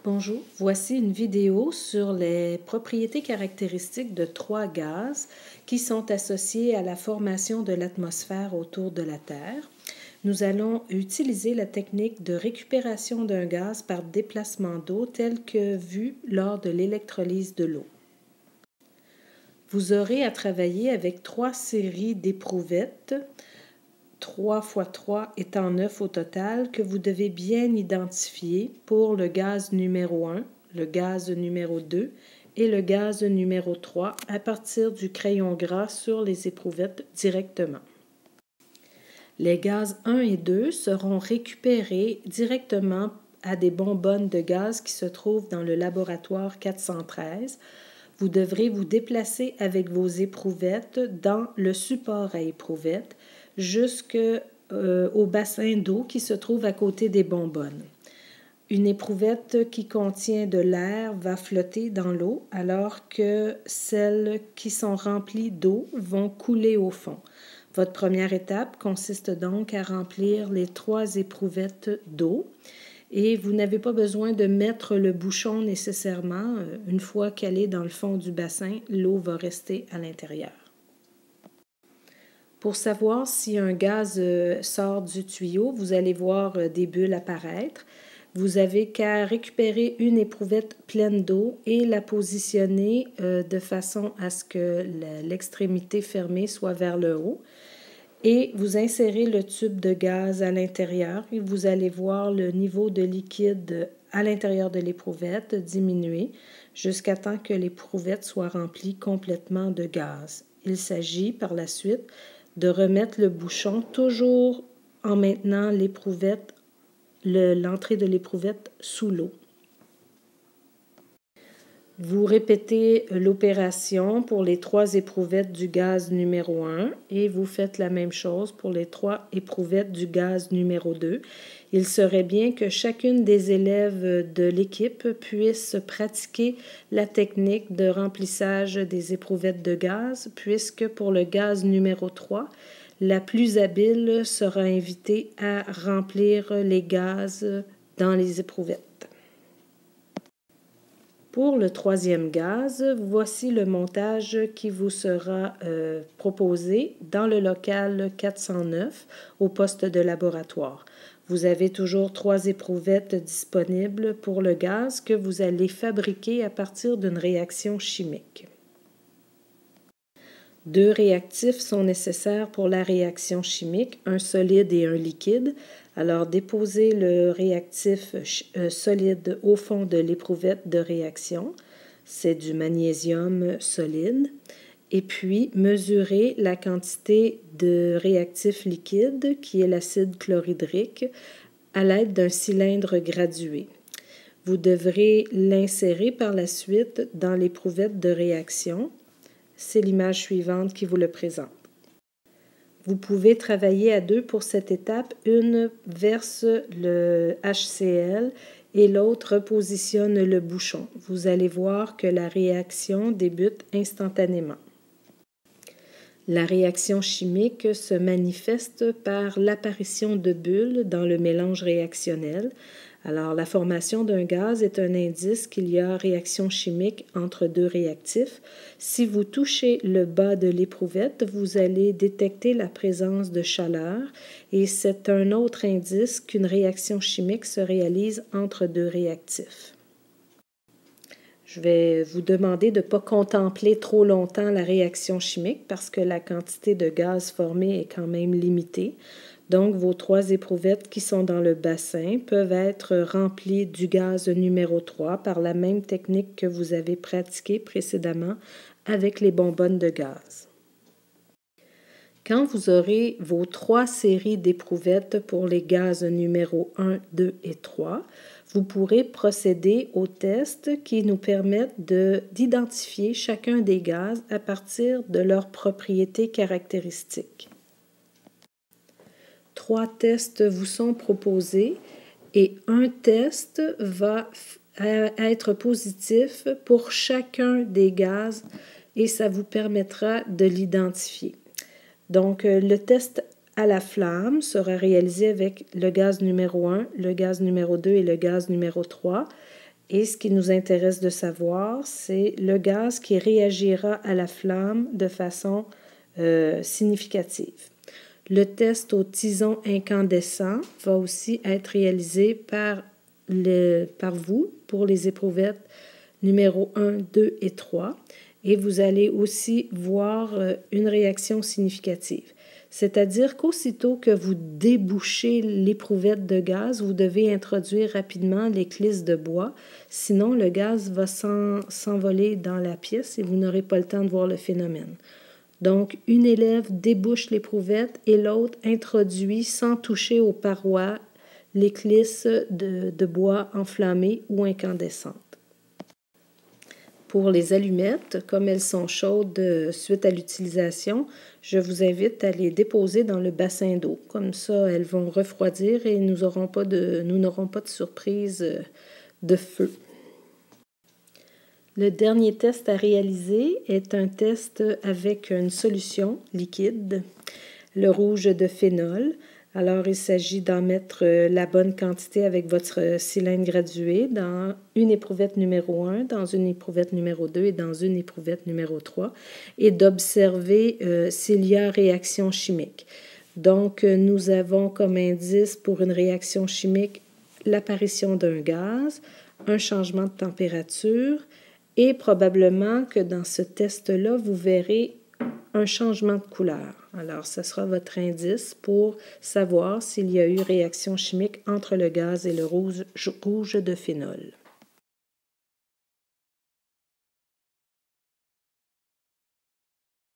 Bonjour, voici une vidéo sur les propriétés caractéristiques de 3 gaz qui sont associés à la formation de l'atmosphère autour de la Terre. Nous allons utiliser la technique de récupération d'un gaz par déplacement d'eau telle que vue lors de l'électrolyse de l'eau. Vous aurez à travailler avec 3 séries d'éprouvettes, 3 x 3 étant 9 au total, que vous devez bien identifier pour le gaz numéro 1, le gaz numéro 2 et le gaz numéro 3 à partir du crayon gras sur les éprouvettes directement. Les gaz 1 et 2 seront récupérés directement à des bonbonnes de gaz qui se trouvent dans le laboratoire 413. Vous devrez vous déplacer avec vos éprouvettes dans le support à éprouvettes jusqu'au bassin d'eau qui se trouve à côté des bonbonnes. Une éprouvette qui contient de l'air va flotter dans l'eau alors que celles qui sont remplies d'eau vont couler au fond. Votre première étape consiste donc à remplir les 3 éprouvettes d'eau et vous n'avez pas besoin de mettre le bouchon nécessairement. Une fois qu'elle est dans le fond du bassin, l'eau va rester à l'intérieur. Pour savoir si un gaz sort du tuyau, vous allez voir des bulles apparaître. Vous avez qu'à récupérer une éprouvette pleine d'eau et la positionner de façon à ce que l'extrémité fermée soit vers le haut. Et vous insérez le tube de gaz à l'intérieur et vous allez voir le niveau de liquide à l'intérieur de l'éprouvette diminuer jusqu'à temps que l'éprouvette soit remplie complètement de gaz. Il s'agit par la suite de remettre le bouchon toujours en maintenant l'éprouvette, l'entrée de l'éprouvette sous l'eau. Vous répétez l'opération pour les 3 éprouvettes du gaz numéro 1 et vous faites la même chose pour les 3 éprouvettes du gaz numéro 2. Il serait bien que chacune des élèves de l'équipe puisse pratiquer la technique de remplissage des éprouvettes de gaz, puisque pour le gaz numéro 3, la plus habile sera invitée à remplir les gaz dans les éprouvettes. Pour le 3e gaz, voici le montage qui vous sera proposé dans le local 409 au poste de laboratoire. Vous avez toujours 3 éprouvettes disponibles pour le gaz que vous allez fabriquer à partir d'une réaction chimique. 2 réactifs sont nécessaires pour la réaction chimique, un solide et un liquide. Alors, déposez le réactif solide au fond de l'éprouvette de réaction. C'est du magnésium solide. Et puis, mesurez la quantité de réactif liquide, qui est l'acide chlorhydrique, à l'aide d'un cylindre gradué. Vous devrez l'insérer par la suite dans l'éprouvette de réaction. C'est l'image suivante qui vous le présente. Vous pouvez travailler à 2 pour cette étape. Une verse le HCl et l'autre repositionne le bouchon. Vous allez voir que la réaction débute instantanément. La réaction chimique se manifeste par l'apparition de bulles dans le mélange réactionnel. Alors, la formation d'un gaz est un indice qu'il y a réaction chimique entre 2 réactifs. Si vous touchez le bas de l'éprouvette, vous allez détecter la présence de chaleur et c'est un autre indice qu'une réaction chimique se réalise entre 2 réactifs. Je vais vous demander de ne pas contempler trop longtemps la réaction chimique parce que la quantité de gaz formé est quand même limitée. Donc, vos 3 éprouvettes qui sont dans le bassin peuvent être remplies du gaz numéro 3 par la même technique que vous avez pratiquée précédemment avec les bonbonnes de gaz. Quand vous aurez vos 3 séries d'éprouvettes pour les gaz numéro 1, 2 et 3, vous pourrez procéder aux tests qui nous permettent d'identifier chacun des gaz à partir de leurs propriétés caractéristiques. 3 tests vous sont proposés et un test va être positif pour chacun des gaz et ça vous permettra de l'identifier. Donc, le test à la flamme sera réalisé avec le gaz numéro 1, le gaz numéro 2 et le gaz numéro 3 Et ce qui nous intéresse de savoir, c'est le gaz qui réagira à la flamme de façon significative. Le test au tison incandescent va aussi être réalisé par vous pour les éprouvettes numéro 1, 2 et 3. Et vous allez aussi voir une réaction significative. C'est-à-dire qu'aussitôt que vous débouchez l'éprouvette de gaz, vous devez introduire rapidement l'éclisse de bois, sinon le gaz va s'envoler dans la pièce et vous n'aurez pas le temps de voir le phénomène. Donc, une élève débouche l'éprouvette et l'autre introduit sans toucher aux parois l'éclisse de bois enflammée ou incandescente. Pour les allumettes, comme elles sont chaudes suite à l'utilisation, je vous invite à les déposer dans le bassin d'eau. Comme ça, elles vont refroidir et nous n'aurons pas de surprise de feu. Le dernier test à réaliser est un test avec une solution liquide, le rouge de phénol. Alors, il s'agit d'en mettre la bonne quantité avec votre cylindre gradué dans une éprouvette numéro 1, dans une éprouvette numéro 2 et dans une éprouvette numéro 3 et d'observer s'il y a réaction chimique. Donc, nous avons comme indice pour une réaction chimique l'apparition d'un gaz, un changement de température et probablement que dans ce test-là, vous verrez un changement de couleur. Alors, ce sera votre indice pour savoir s'il y a eu réaction chimique entre le gaz et le rouge de phénol.